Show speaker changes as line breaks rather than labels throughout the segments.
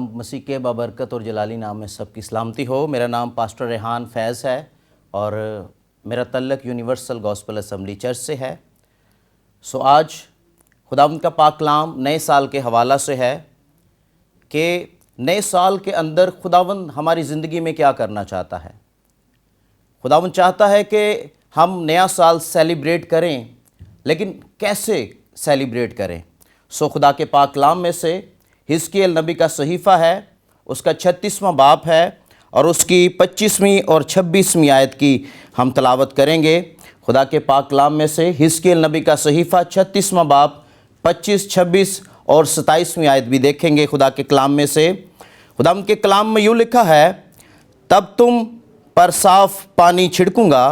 خداوند مسیح کے بابرکت اور جلالی نام میں سب کی سلامتی ہو۔ میرا نام پاسٹر ریحان فیض ہے اور میرا تعلق یونیورسل گاسپل اسمبلی چرچ سے ہے۔ آج خداوند کا پاک کلام نئے سال کے حوالہ سے ہے کہ نئے سال کے اندر خداوند ہماری زندگی میں کیا کرنا چاہتا ہے۔ خداوند چاہتا ہے کہ ہم نیا سال سیلیبریٹ کریں، لیکن کیسے سیلیبریٹ کریں؟ خدا کے پاک کلام میں سے حزقیل نبی کا صحیفہ ہے، اس کا 36واں باب ہے اور اس کی 25ویں اور 26ویں آیت کی ہم تلاوت کریں گے۔ خدا کے پاک کلام میں سے حزقیل نبی کا صحیفہ 36واں باب 25، 26 اور 27ویں آیت بھی دیکھیں گے خدا کے کلام میں سے۔ خدا کے کلام میں یوں لکھا ہے، تب تم پر صاف پانی چھڑکوں گا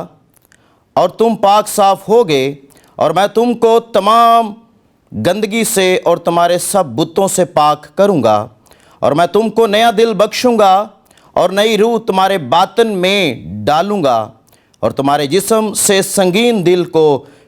اور تم پاک صاف ہوگے، اور میں تم کو تمام گندگی سے اور تمہارے سب بتوں سے پاک کروں گا، اور میں تم کو نیا دل بخشوں گا اور نئی روح تمہارے باطن میں ڈالوں گا، اور تمہارے جسم سے سنگین دل کو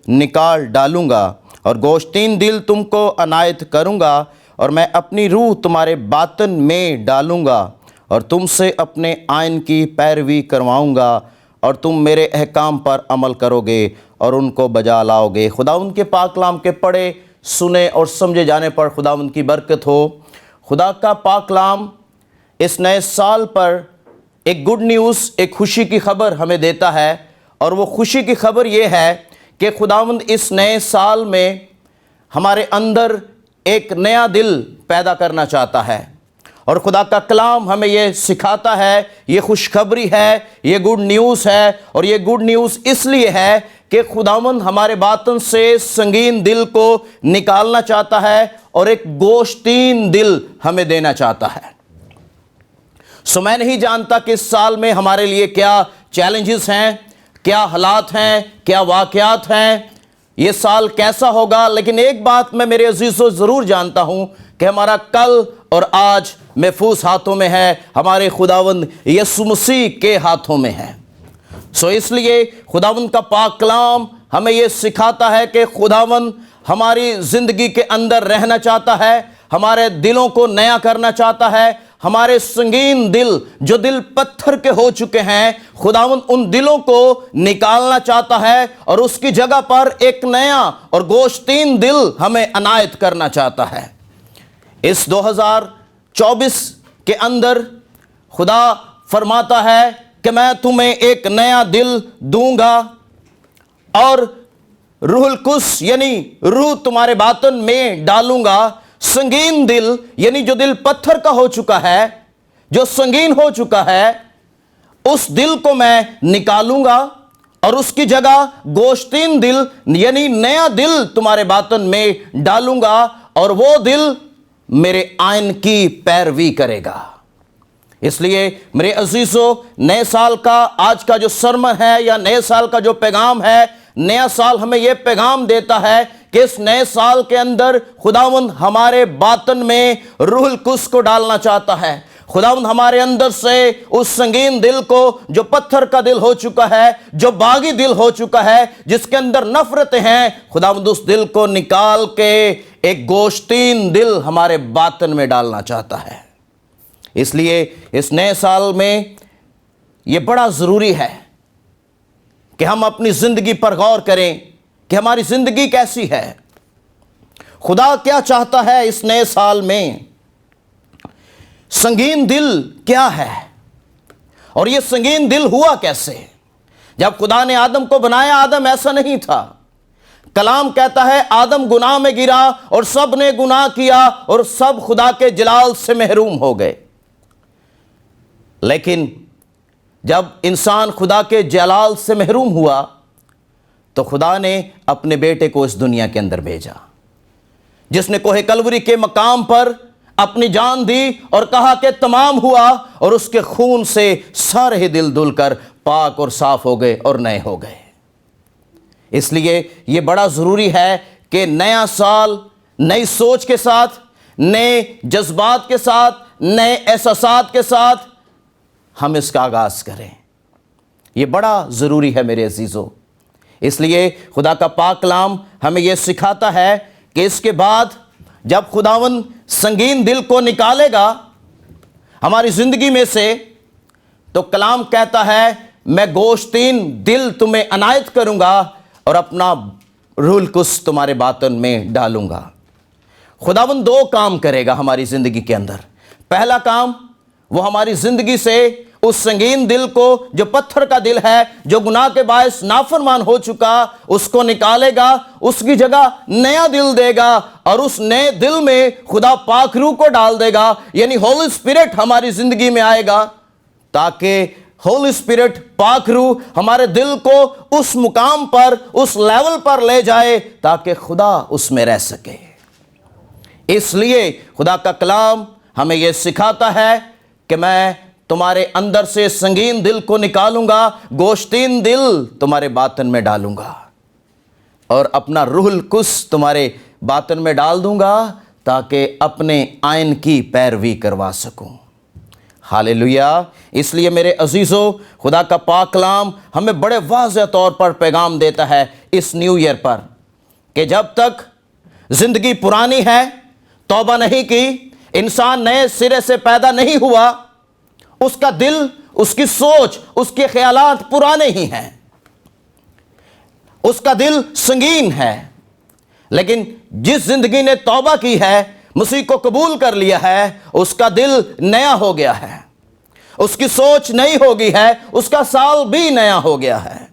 نکال ڈالوں گا، اور گوشتین دل تم کو عنایت کروں گا، اور میں اپنی روح تمہارے باطن میں ڈالوں گا، اور تم سے اپنے آئین کی پیروی کرواؤں گا، اور تم میرے احکام پر عمل کرو گے اور ان کو بجا لاؤ گے۔ خداوند کے پاک کلام کے پڑھے، سنے اور سمجھے جانے پر خداوند کی برکت ہو۔ خدا کا پاک کلام اس نئے سال پر ایک گڈ نیوز، ایک خوشی کی خبر ہمیں دیتا ہے، اور وہ خوشی کی خبر یہ ہے کہ خداوند اس نئے سال میں ہمارے اندر ایک نیا دل پیدا کرنا چاہتا ہے، اور خدا کا کلام ہمیں یہ سکھاتا ہے، یہ خوشخبری ہے، یہ گڈ نیوز ہے، اور یہ گڈ نیوز اس لیے ہے کہ خداوند ہمارے باطن سے سنگین دل کو نکالنا چاہتا ہے اور ایک گوشتین دل ہمیں دینا چاہتا ہے۔ میں نہیں جانتا کہ اس سال میں ہمارے لیے کیا چیلنجز ہیں، کیا حالات ہیں، کیا واقعات ہیں، یہ سال کیسا ہوگا، لیکن ایک بات میں میرے عزیزوں ضرور جانتا ہوں کہ ہمارا کل اور آج محفوظ ہاتھوں میں ہے، ہمارے خداوند یسوع مسیح کے ہاتھوں میں ہے۔ اس لیے خداوند کا پاک کلام ہمیں یہ سکھاتا ہے کہ خداوند ہماری زندگی کے اندر رہنا چاہتا ہے، ہمارے دلوں کو نیا کرنا چاہتا ہے، ہمارے سنگین دل جو دل پتھر کے ہو چکے ہیں، خداوند ان دلوں کو نکالنا چاہتا ہے اور اس کی جگہ پر ایک نیا اور گوشتین دل ہمیں عنایت کرنا چاہتا ہے۔ اس 2024 کے اندر خدا فرماتا ہے کہ میں تمہیں ایک نیا دل دوں گا، اور روح القدس یعنی روح تمہارے باطن میں ڈالوں گا۔ سنگین دل یعنی جو دل پتھر کا ہو چکا ہے، جو سنگین ہو چکا ہے، اس دل کو میں نکالوں گا، اور اس کی جگہ گوشتین دل یعنی نیا دل تمہارے باطن میں ڈالوں گا، اور وہ دل میرے آئین کی پیروی کرے گا۔ اس لیے میرے عزیزوں، نئے سال کا آج کا جو سرمن ہے یا نئے سال کا جو پیغام ہے، نیا سال ہمیں یہ پیغام دیتا ہے کہ اس نئے سال کے اندر خداوند ہمارے باطن میں روح القدس کو ڈالنا چاہتا ہے۔ خداوند ہمارے اندر سے اس سنگین دل کو، جو پتھر کا دل ہو چکا ہے، جو باغی دل ہو چکا ہے، جس کے اندر نفرتیں ہیں، خداوند اس دل کو نکال کے ایک گوشتین دل ہمارے باطن میں ڈالنا چاہتا ہے۔ اس لیے اس نئے سال میں یہ بڑا ضروری ہے کہ ہم اپنی زندگی پر غور کریں کہ ہماری زندگی کیسی ہے، خدا کیا چاہتا ہے اس نئے سال میں، سنگین دل کیا ہے، اور یہ سنگین دل ہوا کیسے؟ جب خدا نے آدم کو بنایا، آدم ایسا نہیں تھا۔ کلام کہتا ہے آدم گناہ میں گرا اور سب نے گناہ کیا اور سب خدا کے جلال سے محروم ہو گئے۔ لیکن جب انسان خدا کے جلال سے محروم ہوا تو خدا نے اپنے بیٹے کو اس دنیا کے اندر بھیجا، جس نے کوہ کلوری کے مقام پر اپنی جان دی اور کہا کہ تمام ہوا، اور اس کے خون سے سارے دل دھل کر پاک اور صاف ہو گئے اور نئے ہو گئے۔ اس لیے یہ بڑا ضروری ہے کہ نیا سال نئی سوچ کے ساتھ، نئے جذبات کے ساتھ، نئے احساسات کے ساتھ ہم اس کا آغاز کریں۔ یہ بڑا ضروری ہے میرے عزیزوں۔ اس لیے خدا کا پاک کلام ہمیں یہ سکھاتا ہے کہ اس کے بعد جب خداوند سنگین دل کو نکالے گا ہماری زندگی میں سے، تو کلام کہتا ہے میں گوشتین دل تمہیں عنایت کروں گا اور اپنا روح القدس تمہارے باطن میں ڈالوں گا۔ خداوند دو کام کرے گا ہماری زندگی کے اندر۔ پہلا کام، وہ ہماری زندگی سے اس سنگین دل کو، جو پتھر کا دل ہے، جو گناہ کے باعث نافرمان ہو چکا، اس کو نکالے گا، اس کی جگہ نیا دل دے گا، اور اس نئے دل میں خدا پاک روح کو ڈال دے گا، یعنی ہولی اسپرٹ ہماری زندگی میں آئے گا، تاکہ ہولی اسپرٹ، پاک روح ہمارے دل کو اس مقام پر، اس لیول پر لے جائے تاکہ خدا اس میں رہ سکے۔ اس لیے خدا کا کلام ہمیں یہ سکھاتا ہے کہ میں تمہارے اندر سے سنگین دل کو نکالوں گا، گوشتین دل تمہارے باطن میں ڈالوں گا، اور اپنا روح القدس تمہارے باطن میں ڈال دوں گا تاکہ اپنے آئین کی پیروی کروا سکوں۔ ہاللیلویا۔ اس لیے میرے عزیزو، خدا کا پاک کلام ہمیں بڑے واضح طور پر پیغام دیتا ہے اس نیو ایئر پر، کہ جب تک زندگی پرانی ہے، توبہ نہیں کی، انسان نئے سرے سے پیدا نہیں ہوا، اس کا دل، اس کی سوچ، اس کے خیالات پرانے ہی ہیں، اس کا دل سنگین ہے۔ لیکن جس زندگی نے توبہ کی ہے، مسیح کو قبول کر لیا ہے، اس کا دل نیا ہو گیا ہے، اس کی سوچ نئی ہو گئی ہے، اس کا سال بھی نیا ہو گیا ہے۔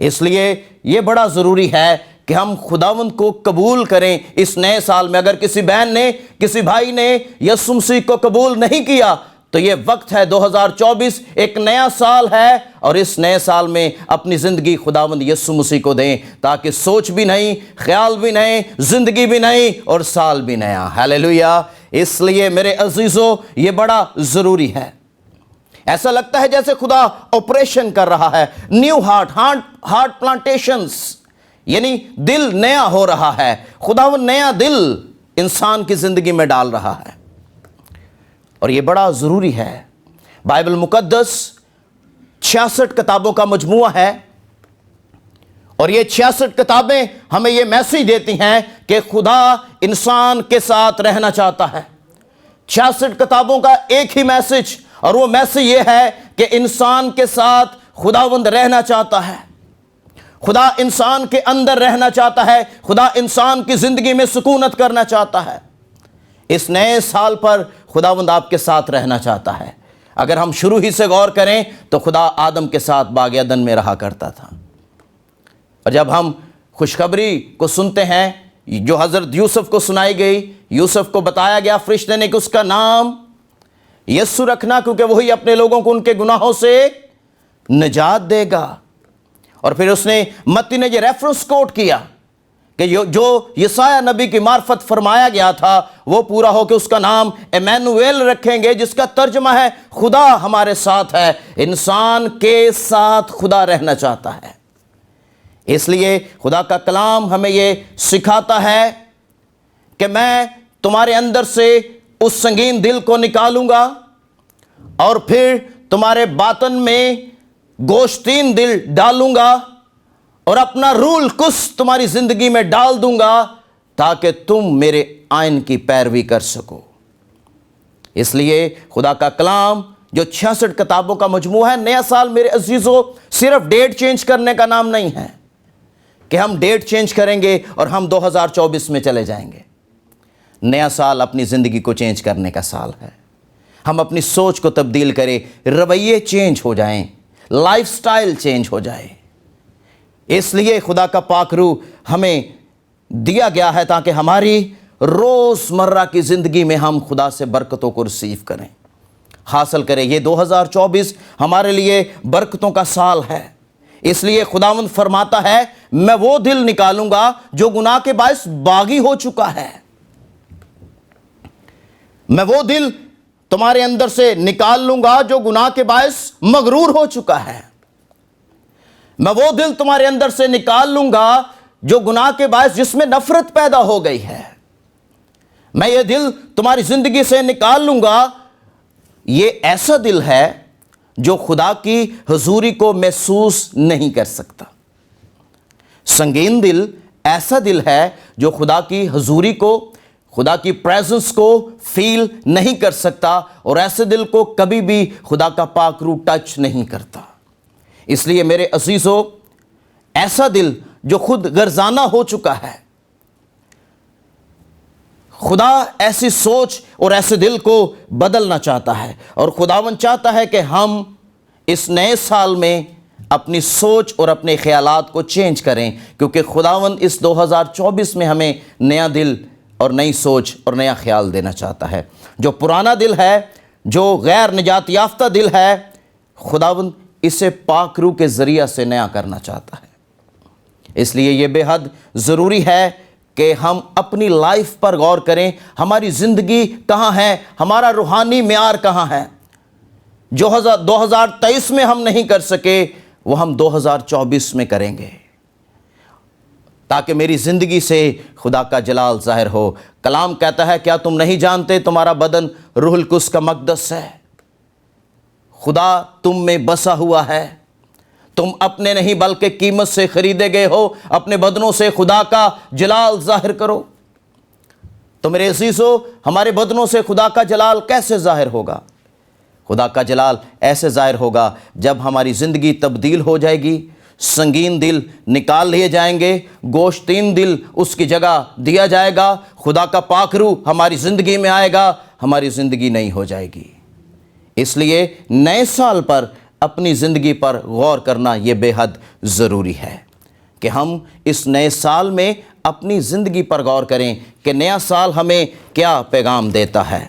اس لیے یہ بڑا ضروری ہے کہ ہم خداوند کو قبول کریں اس نئے سال میں۔ اگر کسی بہن نے، کسی بھائی نے یسوع مسیح کو قبول نہیں کیا، تو یہ وقت ہے، 2024 ایک نیا سال ہے، اور اس نئے سال میں اپنی زندگی خداوند یسوع مسیح کو دیں، تاکہ سوچ بھی نہیں، خیال بھی نہیں، زندگی بھی نہیں، اور سال بھی نیا۔ ہاللیلویا۔ اس لیے میرے عزیزو، یہ بڑا ضروری ہے۔ ایسا لگتا ہے جیسے خدا آپریشن کر رہا ہے، نیو ہارٹ پلانٹیشنز، یعنی دل نیا ہو رہا ہے، خداوند نیا دل انسان کی زندگی میں ڈال رہا ہے، اور یہ بڑا ضروری ہے۔ بائبل مقدس 66 کتابوں کا مجموعہ ہے، اور یہ 66 کتابیں ہمیں یہ میسیج دیتی ہیں کہ خدا انسان کے ساتھ رہنا چاہتا ہے۔ 66 کتابوں کا ایک ہی میسیج، اور وہ میسیج یہ ہے کہ انسان کے ساتھ خداوند رہنا چاہتا ہے، خدا انسان کے اندر رہنا چاہتا ہے، خدا انسان کی زندگی میں سکونت کرنا چاہتا ہے۔ اس نئے سال پر خداوند آپ کے ساتھ رہنا چاہتا ہے۔ اگر ہم شروع ہی سے غور کریں تو خدا آدم کے ساتھ باغ عدن میں رہا کرتا تھا، اور جب ہم خوشخبری کو سنتے ہیں جو حضرت یوسف کو سنائی گئی، یوسف کو بتایا گیا فرشتے نے کہ اس کا نام یسوع رکھنا، کیونکہ وہی اپنے لوگوں کو ان کے گناہوں سے نجات دے گا۔ اور پھر اس نے، متی نے یہ ریفرنس کوٹ کیا کہ جو یسایہ نبی کی معرفت فرمایا گیا تھا وہ پورا ہو کے اس کا نام ایمینویل رکھیں گے، جس کا ترجمہ ہے خدا ہمارے ساتھ ہے۔ انسان کے ساتھ خدا رہنا چاہتا ہے۔ اس لیے خدا کا کلام ہمیں یہ سکھاتا ہے کہ میں تمہارے اندر سے اس سنگین دل کو نکالوں گا، اور پھر تمہارے باطن میں گوشتین دل ڈالوں گا، اور اپنا روح القدس تمہاری زندگی میں ڈال دوں گا تاکہ تم میرے آئین کی پیروی کر سکو۔ اس لیے خدا کا کلام جو 66 کتابوں کا مجموعہ ہے، نیا سال میرے عزیزو صرف ڈیٹ چینج کرنے کا نام نہیں ہے کہ ہم ڈیٹ چینج کریں گے اور ہم 2024 میں چلے جائیں گے۔ نیا سال اپنی زندگی کو چینج کرنے کا سال ہے۔ ہم اپنی سوچ کو تبدیل کریں، رویے چینج ہو جائیں، لائف سٹائل چینج ہو جائے۔ اس لیے خدا کا پاک روح ہمیں دیا گیا ہے تاکہ ہماری روزمرہ کی زندگی میں ہم خدا سے برکتوں کو ریسیو کریں، حاصل کریں۔ یہ 2024 ہمارے لیے برکتوں کا سال ہے۔ اس لیے خداوند فرماتا ہے میں وہ دل نکالوں گا جو گناہ کے باعث باغی ہو چکا ہے، میں وہ دل تمہارے اندر سے نکال لوں گا جو گناہ کے باعث مغرور ہو چکا ہے، میں وہ دل تمہارے اندر سے نکال لوں گا جو گناہ کے باعث جس میں نفرت پیدا ہو گئی ہے، میں یہ دل تمہاری زندگی سے نکال لوں گا۔ یہ ایسا دل ہے جو خدا کی حضوری کو محسوس نہیں کر سکتا۔ سنگین دل ایسا دل ہے جو خدا کی حضوری کو، خدا کی پریزنس کو فیل نہیں کر سکتا، اور ایسے دل کو کبھی بھی خدا کا پاک روح ٹچ نہیں کرتا۔ اس لیے میرے عزیزو، ایسا دل جو خود غرضانہ ہو چکا ہے، خدا ایسی سوچ اور ایسے دل کو بدلنا چاہتا ہے، اور خداوند چاہتا ہے کہ ہم اس نئے سال میں اپنی سوچ اور اپنے خیالات کو چینج کریں، کیونکہ خداوند اس 2024 میں ہمیں نیا دل اور نئی سوچ اور نیا خیال دینا چاہتا ہے۔ جو پرانا دل ہے، جو غیر نجات یافتہ دل ہے، خداوند اسے پاک روح کے ذریعہ سے نیا کرنا چاہتا ہے۔ اس لیے یہ بے حد ضروری ہے کہ ہم اپنی لائف پر غور کریں، ہماری زندگی کہاں ہے، ہمارا روحانی معیار کہاں ہے۔ جو 2023 میں ہم نہیں کر سکے وہ ہم 2024 میں کریں گے، تاکہ میری زندگی سے خدا کا جلال ظاہر ہو۔ کلام کہتا ہے، کیا تم نہیں جانتے تمہارا بدن روح القدس کا مقدس ہے؟ خدا تم میں بسا ہوا ہے، تم اپنے نہیں بلکہ قیمت سے خریدے گئے ہو۔ اپنے بدنوں سے خدا کا جلال ظاہر کرو۔ تو میرے عزیزو، ہمارے بدنوں سے خدا کا جلال کیسے ظاہر ہوگا؟ خدا کا جلال ایسے ظاہر ہوگا جب ہماری زندگی تبدیل ہو جائے گی، سنگین دل نکال لیے جائیں گے، گوشتین دل اس کی جگہ دیا جائے گا، خدا کا پاک روح ہماری زندگی میں آئے گا، ہماری زندگی نئی ہو جائے گی۔ اس لیے نئے سال پر اپنی زندگی پر غور کرنا یہ بے حد ضروری ہے کہ ہم اس نئے سال میں اپنی زندگی پر غور کریں کہ نیا سال ہمیں کیا پیغام دیتا ہے۔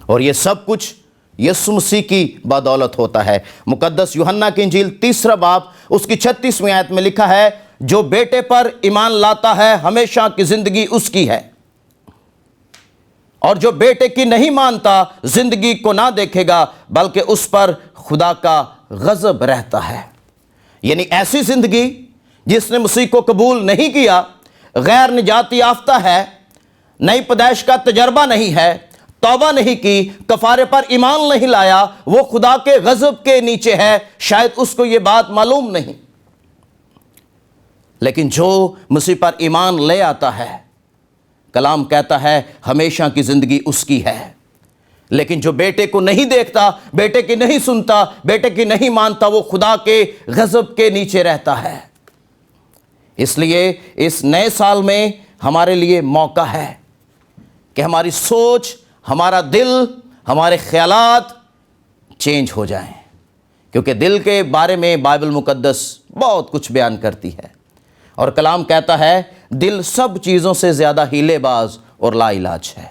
اور یہ سب کچھ یسوع مسیح کی بدولت ہوتا ہے۔ مقدس یوحنا کی انجیل 3 باب اس کی 36ویں آیت میں لکھا ہے، جو بیٹے پر ایمان لاتا ہے ہمیشہ کی زندگی اس کی ہے، اور جو بیٹے کی نہیں مانتا زندگی کو نہ دیکھے گا بلکہ اس پر خدا کا غضب رہتا ہے۔ یعنی ایسی زندگی جس نے مسیح کو قبول نہیں کیا، غیر نجات یافتہ ہے، نئی پیدائش کا تجربہ نہیں ہے، توبہ نہیں کی، کفارے پر ایمان نہیں لایا، وہ خدا کے غضب کے نیچے ہے۔ شاید اس کو یہ بات معلوم نہیں، لیکن جو مسیح پر ایمان لے آتا ہے، کلام کہتا ہے ہمیشہ کی زندگی اس کی ہے۔ لیکن جو بیٹے کو نہیں دیکھتا، بیٹے کی نہیں سنتا، بیٹے کی نہیں مانتا، وہ خدا کے غضب کے نیچے رہتا ہے۔ اس لیے اس نئے سال میں ہمارے لیے موقع ہے کہ ہماری سوچ، ہمارا دل، ہمارے خیالات چینج ہو جائیں، کیونکہ دل کے بارے میں بائبل مقدس بہت کچھ بیان کرتی ہے، اور کلام کہتا ہے دل سب چیزوں سے زیادہ ہیلے باز اور لا علاج ہے۔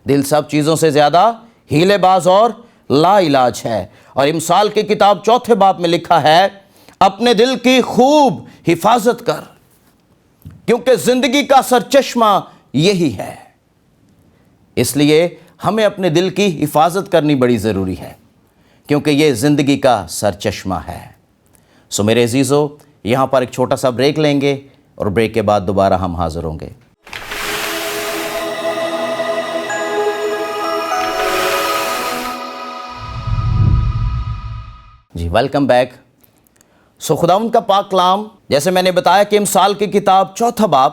دل سب چیزوں سے زیادہ ہیلے باز اور لا علاج ہے۔ اور امثال کی کتاب 4 باب میں لکھا ہے، اپنے دل کی خوب حفاظت کر، کیونکہ زندگی کا سرچشمہ یہی ہے۔ اس لیے ہمیں اپنے دل کی حفاظت کرنی بڑی ضروری ہے، کیونکہ یہ زندگی کا سرچشمہ ہے۔ سو میرے عزیزو، یہاں پر ایک چھوٹا سا بریک لیں گے، اور بریک کے بعد دوبارہ ہم حاضر ہوں گے۔ جی ویلکم بیک۔ سو خداوند کا پاک کلام، جیسے میں نے بتایا کہ امثال کی کتاب 4 باب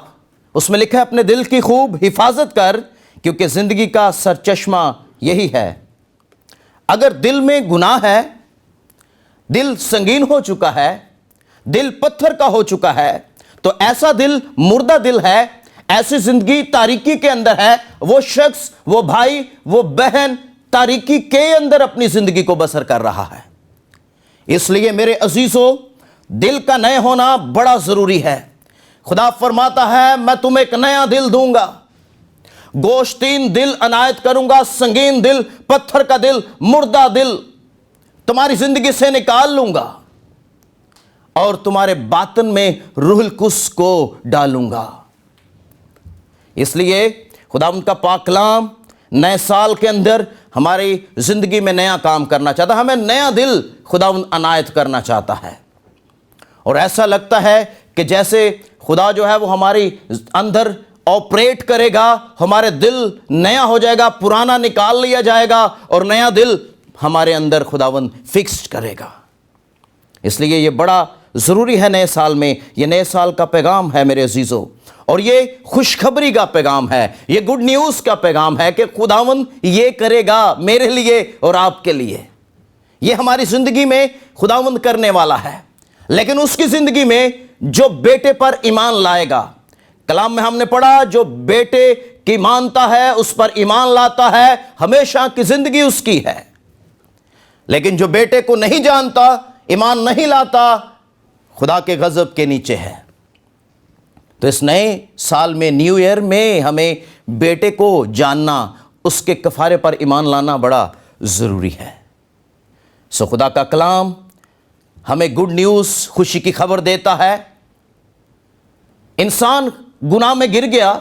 اس میں لکھا ہے، اپنے دل کی خوب حفاظت کر، کیونکہ زندگی کا سرچشمہ یہی ہے۔ اگر دل میں گناہ ہے، دل سنگین ہو چکا ہے، دل پتھر کا ہو چکا ہے، تو ایسا دل مردہ دل ہے، ایسی زندگی تاریکی کے اندر ہے۔ وہ شخص، وہ بھائی، وہ بہن تاریکی کے اندر اپنی زندگی کو بسر کر رہا ہے۔ اس لیے میرے عزیزو، دل کا نئے ہونا بڑا ضروری ہے۔ خدا فرماتا ہے، میں تمہیں ایک نیا دل دوں گا، گوشتین دل عنایت کروں گا، سنگین دل، پتھر کا دل، مردہ دل تمہاری زندگی سے نکال لوں گا، اور تمہارے باطن میں روح القدس کو ڈالوں گا۔ اس لیے خداوند کا پاک کلام نئے سال کے اندر ہماری زندگی میں نیا کام کرنا چاہتا ہے، ہمیں نیا دل خداوند عنایت کرنا چاہتا ہے۔ اور ایسا لگتا ہے کہ جیسے خدا جو ہے وہ ہماری اندر آپریٹ کرے گا، ہمارے دل نیا ہو جائے گا، پرانا نکال لیا جائے گا، اور نیا دل ہمارے اندر خداوند فکس کرے گا۔ اس لیے یہ بڑا ضروری ہے نئے سال میں، یہ نئے سال کا پیغام ہے میرے عزیزو۔ اور یہ خوشخبری کا پیغام ہے، یہ گڈ نیوز کا پیغام ہے کہ خداوند یہ کرے گا میرے لیے اور آپ کے لیے۔ یہ ہماری زندگی میں خداوند کرنے والا ہے، لیکن اس کی زندگی میں جو بیٹے پر ایمان لائے گا، کلام میں ہم نے پڑھا جو بیٹے کی مانتا ہے اس پر ایمان لاتا ہے، ہمیشہ کی زندگی اس کی ہے۔ لیکن جو بیٹے کو نہیں جانتا، ایمان نہیں لاتا، خدا کے غضب کے نیچے ہے۔ تو اس نئے سال میں، نیو ایئر میں، ہمیں بیٹے کو جاننا، اس کے کفارے پر ایمان لانا بڑا ضروری ہے۔ سو خدا کا کلام ہمیں گڈ نیوز، خوشی کی خبر دیتا ہے۔ انسان گناہ میں گر گیا،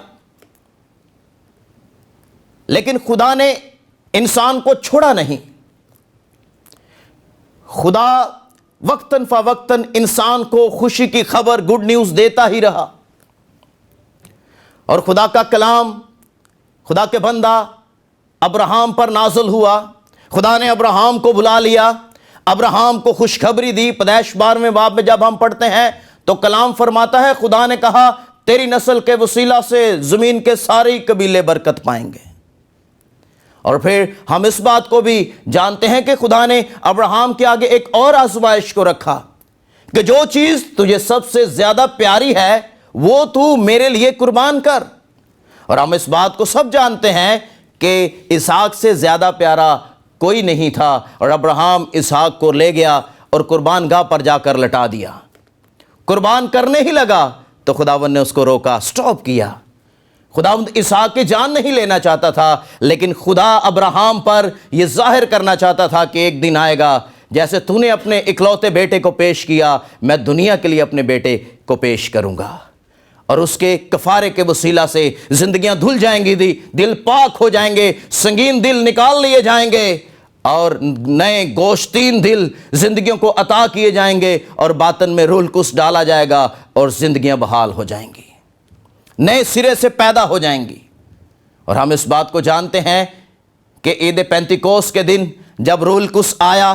لیکن خدا نے انسان کو چھوڑا نہیں۔ خدا وقتاً فوقتاً انسان کو خوشی کی خبر، گڈ نیوز دیتا ہی رہا۔ اور خدا کا کلام خدا کے بندہ ابراہیم پر نازل ہوا۔ خدا نے ابراہیم کو بلا لیا، ابراہیم کو خوشخبری دی۔ پیدائش 12ویں باب میں جب ہم پڑھتے ہیں تو کلام فرماتا ہے خدا نے کہا تیری نسل کے وسیلہ سے زمین کے سارے قبیلے برکت پائیں گے۔ اور پھر ہم اس بات کو بھی جانتے ہیں کہ خدا نے ابراہیم کے آگے ایک اور آزمائش کو رکھا کہ جو چیز تجھے سب سے زیادہ پیاری ہے وہ تو میرے لیے قربان کر۔ اور ہم اس بات کو سب جانتے ہیں کہ اسحاق سے زیادہ پیارا کوئی نہیں تھا، اور ابراہیم اسحاق کو لے گیا اور قربان گاہ پر جا کر لٹا دیا۔ قربان کرنے ہی لگا تو خداوند نے اس کو روکا، سٹاپ کیا۔ خداوند اسحاق کی جان نہیں لینا چاہتا تھا، لیکن خدا ابراہیم پر یہ ظاہر کرنا چاہتا تھا کہ ایک دن آئے گا جیسے تو نے اپنے اکلوتے بیٹے کو پیش کیا، میں دنیا کے لیے اپنے بیٹے کو پیش کروں گا، اور اس کے کفارے کے وسیلہ سے زندگیاں دھل جائیں گی، دل پاک ہو جائیں گے، سنگین دل نکال لیے جائیں گے، اور نئے گوشتین دل زندگیوں کو عطا کیے جائیں گے، اور باطن میں روح القدس ڈالا جائے گا اور زندگیاں بحال ہو جائیں گی، نئے سرے سے پیدا ہو جائیں گی۔ اور ہم اس بات کو جانتے ہیں کہ عید پینتیکوس کے دن جب روح القدس آیا،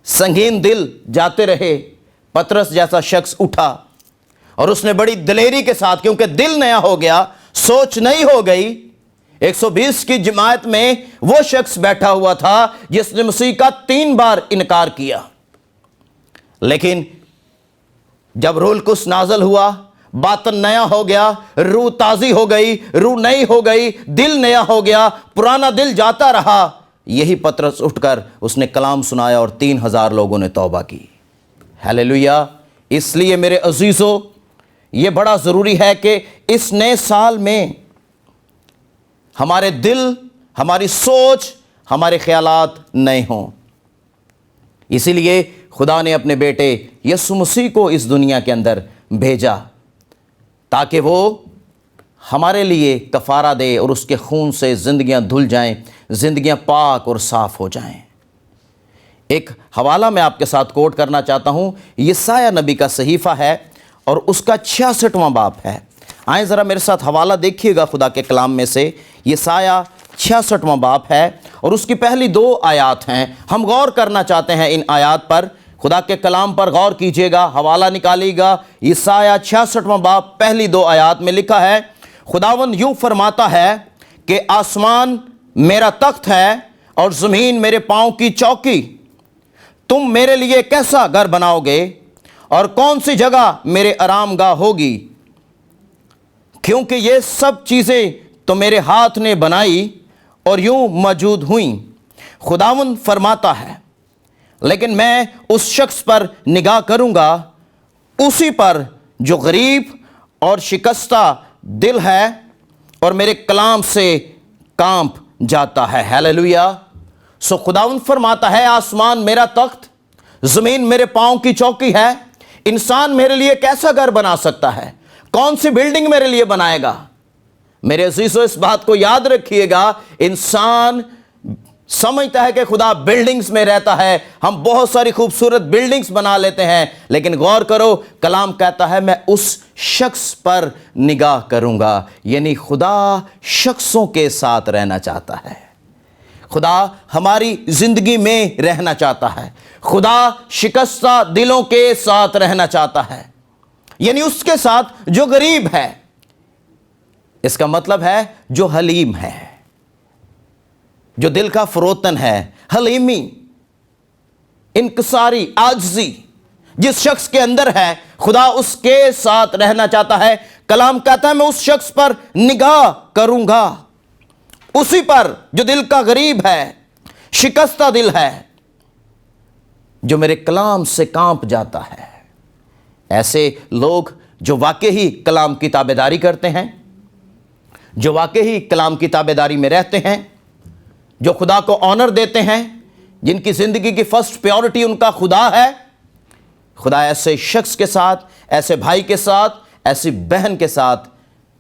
سنگین دل جاتے رہے، پطرس جیسا شخص اٹھا اور اس نے بڑی دلیری کے ساتھ، کیونکہ دل نیا ہو گیا، سوچ نئی ہو گئی۔ 120 کی جماعت میں وہ شخص بیٹھا ہوا تھا جس نے مسیح کا 3 بار انکار کیا، لیکن جب روح القدس نازل ہوا، باطن نیا ہو گیا، روح تازی ہو گئی، روح نئی ہو گئی، دل نیا ہو گیا، پرانا دل جاتا رہا۔ یہی پطرس اٹھ کر اس نے کلام سنایا اور 3000 لوگوں نے توبہ کی۔ ہیلیلویا! اس لیے میرے عزیزو، یہ بڑا ضروری ہے کہ اس نئے سال میں ہمارے دل، ہماری سوچ، ہمارے خیالات نئے ہوں۔ اسی لیے خدا نے اپنے بیٹے یسوع مسیح کو اس دنیا کے اندر بھیجا تاکہ وہ ہمارے لیے کفارہ دے اور اس کے خون سے زندگیاں دھل جائیں، زندگیاں پاک اور صاف ہو جائیں۔ ایک حوالہ میں آپ کے ساتھ کوٹ کرنا چاہتا ہوں، یسایہ نبی کا صحیفہ ہے اور اس کا 66واں باب ہے۔ آئیں ذرا میرے ساتھ حوالہ دیکھیے گا خدا کے کلام میں سے۔ یسایہ 66واں باب ہے اور اس کی پہلی 2 آیات ہیں۔ ہم غور کرنا چاہتے ہیں ان آیات پر، خدا کے کلام پر غور کیجئے گا، حوالہ نکالیے گا۔ یسایہ 66واں باب پہلی 2 آیات میں لکھا ہے، خداوند یوں فرماتا ہے کہ آسمان میرا تخت ہے اور زمین میرے پاؤں کی چوکی۔ تم میرے لیے کیسا گھر بناؤ گے اور کون سی جگہ میرے آرام گاہ ہوگی؟ کیونکہ یہ سب چیزیں تو میرے ہاتھ نے بنائی اور یوں موجود ہوئیں، خداوند فرماتا ہے۔ لیکن میں اس شخص پر نگاہ کروں گا، اسی پر جو غریب اور شکستہ دل ہے اور میرے کلام سے کانپ جاتا ہے۔ ہیلیلویا! سو خداوند فرماتا ہے آسمان میرا تخت، زمین میرے پاؤں کی چوکی ہے۔ انسان میرے لیے کیسا گھر بنا سکتا ہے؟ کون سی بلڈنگ میرے لیے بنائے گا؟ میرے عزیزو، اس بات کو یاد رکھیے گا، انسان سمجھتا ہے کہ خدا بلڈنگز میں رہتا ہے، ہم بہت ساری خوبصورت بلڈنگز بنا لیتے ہیں، لیکن غور کرو، کلام کہتا ہے میں اس شخص پر نگاہ کروں گا، یعنی خدا شخصوں کے ساتھ رہنا چاہتا ہے، خدا ہماری زندگی میں رہنا چاہتا ہے، خدا شکستہ دلوں کے ساتھ رہنا چاہتا ہے، یعنی اس کے ساتھ جو غریب ہے، اس کا مطلب ہے جو حلیم ہے، جو دل کا فروتن ہے، حلیمی، انکساری، عاجزی جس شخص کے اندر ہے، خدا اس کے ساتھ رہنا چاہتا ہے۔ کلام کہتا ہے میں اس شخص پر نگاہ کروں گا، اسی پر جو دل کا غریب ہے، شکستہ دل ہے، جو میرے کلام سے کانپ جاتا ہے۔ ایسے لوگ جو واقعی کلام کی تابعداری کرتے ہیں، جو واقعی کلام کی تابعداری میں رہتے ہیں، جو خدا کو آنر دیتے ہیں، جن کی زندگی کی فرسٹ پیورٹی ان کا خدا ہے، خدا ایسے شخص کے ساتھ، ایسے بھائی کے ساتھ، ایسی بہن کے ساتھ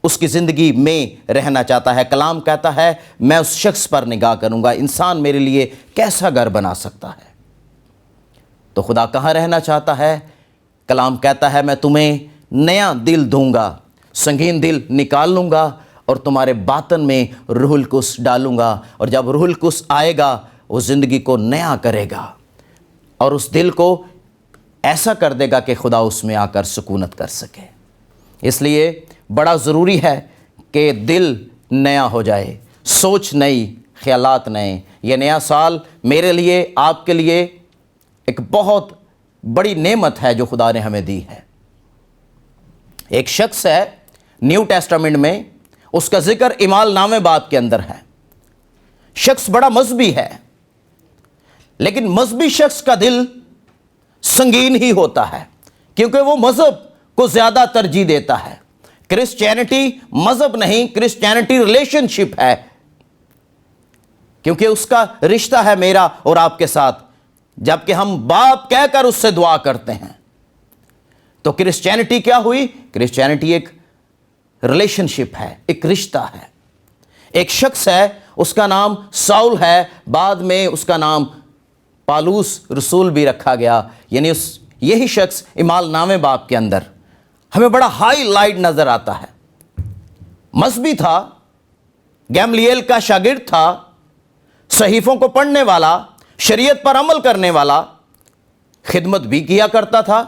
اس کی زندگی میں رہنا چاہتا ہے۔ کلام کہتا ہے میں اس شخص پر نگاہ کروں گا۔ انسان میرے لیے کیسا گھر بنا سکتا ہے؟ تو خدا کہاں رہنا چاہتا ہے؟ کلام کہتا ہے میں تمہیں نیا دل دوں گا، سنگین دل نکال لوں گا اور تمہارے باطن میں روح القدس ڈالوں گا، اور جب روح القدس آئے گا وہ زندگی کو نیا کرے گا اور اس دل کو ایسا کر دے گا کہ خدا اس میں آ کر سکونت کر سکے۔ اس لیے بڑا ضروری ہے کہ دل نیا ہو جائے، سوچ نئی، خیالات نئے۔ یہ نیا سال میرے لیے، آپ کے لیے ایک بہت بڑی نعمت ہے جو خدا نے ہمیں دی ہے۔ ایک شخص ہے نیو ٹیسٹامنٹ میں، اس کا ذکر اعمال نامہ باب کے اندر ہے۔ شخص بڑا مذہبی ہے، لیکن مذہبی شخص کا دل سنگین ہی ہوتا ہے، کیونکہ وہ مذہب کو زیادہ ترجیح دیتا ہے۔ کرسچینٹی مذہب نہیں، کرسچینٹی ریلیشن شپ ہے، کیونکہ اس کا رشتہ ہے میرا اور آپ کے ساتھ، جبکہ ہم باپ کہہ کر اس سے دعا کرتے ہیں۔ تو کرسچینٹی کیا ہوئی؟ کرسچینٹی ایک ریلیشن شپ ہے، ایک رشتہ ہے۔ ایک شخص ہے، اس کا نام ساؤل ہے، بعد میں اس کا نام پالوس رسول بھی رکھا گیا، یعنی یہی شخص اعمال نامہ باب کے اندر ہمیں بڑا ہائی لائٹ نظر آتا ہے۔ مذہبی تھا، گیملیل کا شاگرد تھا، صحیفوں کو پڑھنے والا، شریعت پر عمل کرنے والا، خدمت بھی کیا کرتا تھا،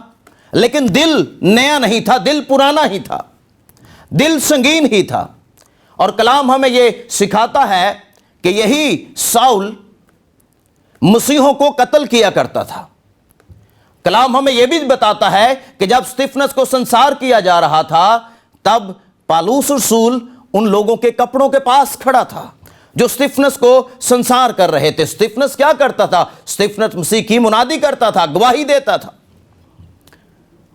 لیکن دل نیا نہیں تھا، دل پرانا ہی تھا، دل سنگین ہی تھا۔ اور کلام ہمیں یہ سکھاتا ہے کہ یہی ساؤل مسیحوں کو قتل کیا کرتا تھا۔ کلام ہمیں یہ بھی بتاتا ہے کہ جب استفنس کو سنسار کیا جا رہا تھا، تب پالوس رسول ان لوگوں کے کپڑوں کے پاس کھڑا تھا جو استفنس کو سنسار کر رہے تھے۔ استفنس کیا کرتا تھا؟ استفنس مسیح کی منادی کرتا تھا، گواہی دیتا تھا،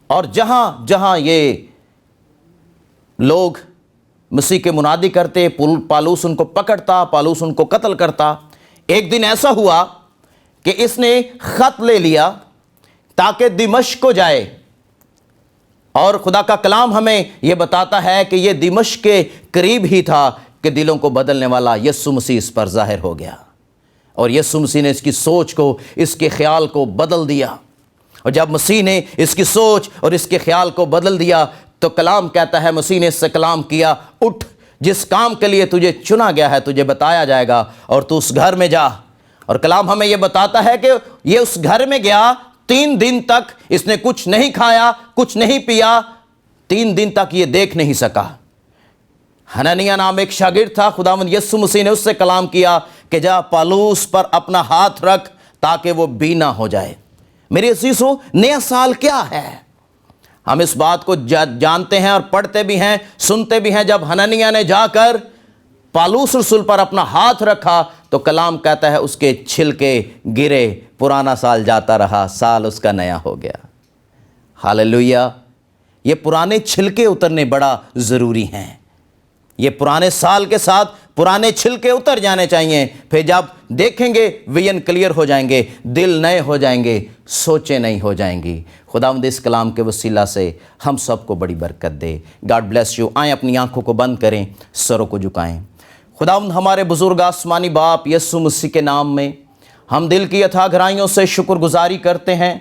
اور جہاں جہاں یہ لوگ مسیح کے منادی کرتے، پالوس ان کو پکڑتا، پالوس ان کو قتل کرتا۔ ایک دن ایسا ہوا کہ اس نے خط لے لیا تاکہ دمشق کو جائے، اور خدا کا کلام ہمیں یہ بتاتا ہے کہ یہ دمشق کے قریب ہی تھا کہ دلوں کو بدلنے والا یسوع مسیح اس پر ظاہر ہو گیا، اور یسوع مسیح نے اس کی سوچ کو، اس کے خیال کو بدل دیا۔ اور جب مسیح نے اس کی سوچ اور اس کے خیال کو بدل دیا تو کلام کہتا ہے مسیح نے اس سے کلام کیا، اٹھ، جس کام کے لیے تجھے چنا گیا ہے تجھے بتایا جائے گا، اور تو اس گھر میں جا۔ اور کلام ہمیں یہ بتاتا ہے کہ یہ اس گھر میں گیا، 3 دن تک اس نے کچھ نہیں کھایا، کچھ نہیں پیا، 3 دن تک یہ دیکھ نہیں سکا۔ حنانیہ نام ایک شاگرد تھا، خداوند یسوع مسیح نے اس سے کلام کیا کہ جا پالوس پر اپنا ہاتھ رکھ تاکہ وہ بینا ہو جائے۔ میرے عزیزو، نیا سال کیا ہے؟ ہم اس بات کو جانتے ہیں اور پڑھتے بھی ہیں، سنتے بھی ہیں۔ جب حنانیہ نے جا کر پالوس رسول پر اپنا ہاتھ رکھا تو کلام کہتا ہے اس کے چھلکے گرے، پرانا سال جاتا رہا، سال اس کا نیا ہو گیا۔ ہاللویا! یہ پرانے چھلکے اترنے بڑا ضروری ہیں۔ یہ پرانے سال کے ساتھ پرانے چھلکے اتر جانے چاہیے، پھر جب دیکھیں گے ویژن کلیئر ہو جائیں گے، دل نئے ہو جائیں گے، سوچیں نہیں ہو جائیں گی۔ خداوند اس کلام کے وسیلہ سے ہم سب کو بڑی برکت دے۔ God bless you. آئیں اپنی آنکھوں کو بند کریں، سروں کو جھکائیں۔ خداوند ہمارے بزرگ آسمانی باپ یسوع مسیح کے نام میں ہم دل کی اتھا گہرائیوں سے شکر گزاری کرتے ہیں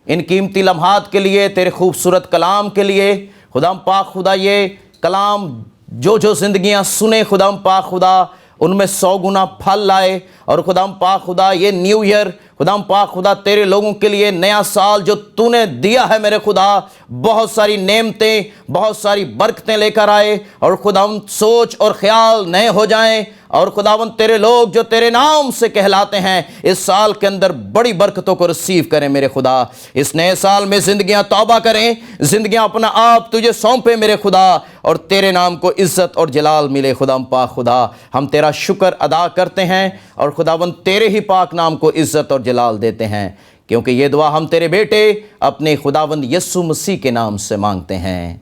ان قیمتی لمحات کے لیے، تیرے خوبصورت کلام کے لیے۔ خداوند پاک خدا، یہ کلام جو زندگیاں سنے خداوند پاک خدا، ان میں 100 گنا پھل لائے اور خداوند پاک خدا یہ نیو ایئر خداوند پاک خدا تیرے لوگوں کے لیے نیا سال جو تو نے دیا ہے میرے خدا، بہت ساری نعمتیں، بہت ساری برکتیں لے کر آئے، اور خداوند سوچ اور خیال نئے ہو جائیں، اور خداوند تیرے لوگ جو تیرے نام سے کہلاتے ہیں اس سال کے اندر بڑی برکتوں کو ریسیو کریں میرے خدا۔ اس نئے سال میں زندگیاں توبہ کریں، زندگیاں اپنا آپ تجھے سونپیں میرے خدا، اور تیرے نام کو عزت اور جلال ملے خداوند پاک خدا۔ ہم تیرا شکر ادا کرتے ہیں اور خداوند تیرے ہی پاک نام کو عزت اور جلال دیتے ہیں، کیونکہ یہ دعا ہم تیرے بیٹے اپنے خداوند یسوع مسیح کے نام سے مانگتے ہیں،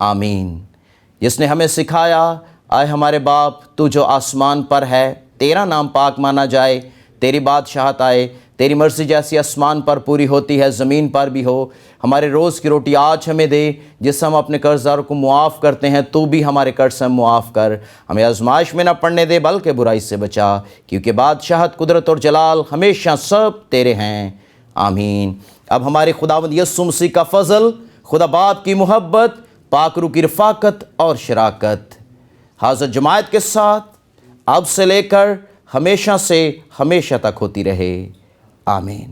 آمین۔ جس نے ہمیں سکھایا، آئے ہمارے باپ تو جو آسمان پر ہے، تیرا نام پاک مانا جائے، تیری بادشاہت آئے، تیری مرضی جیسی آسمان پر پوری ہوتی ہے زمین پر بھی ہو۔ ہمارے روز کی روٹی آج ہمیں دے، جس سے ہم اپنے قرض داروں کو معاف کرتے ہیں تو بھی ہمارے قرض ہم معاف کر۔ ہمیں آزمائش میں نہ پڑنے دے بلکہ برائی سے بچا، کیونکہ بادشاہت، قدرت اور جلال ہمیشہ سب تیرے ہیں، آمین۔ اب ہمارے خداوند یسوع مسیح کا فضل، خدا باپ کی محبت، پاک روح کی رفاقت اور شراکت حاضر جماعت کے ساتھ اب سے لے کر ہمیشہ سے ہمیشہ تک ہوتی رہے، آمین۔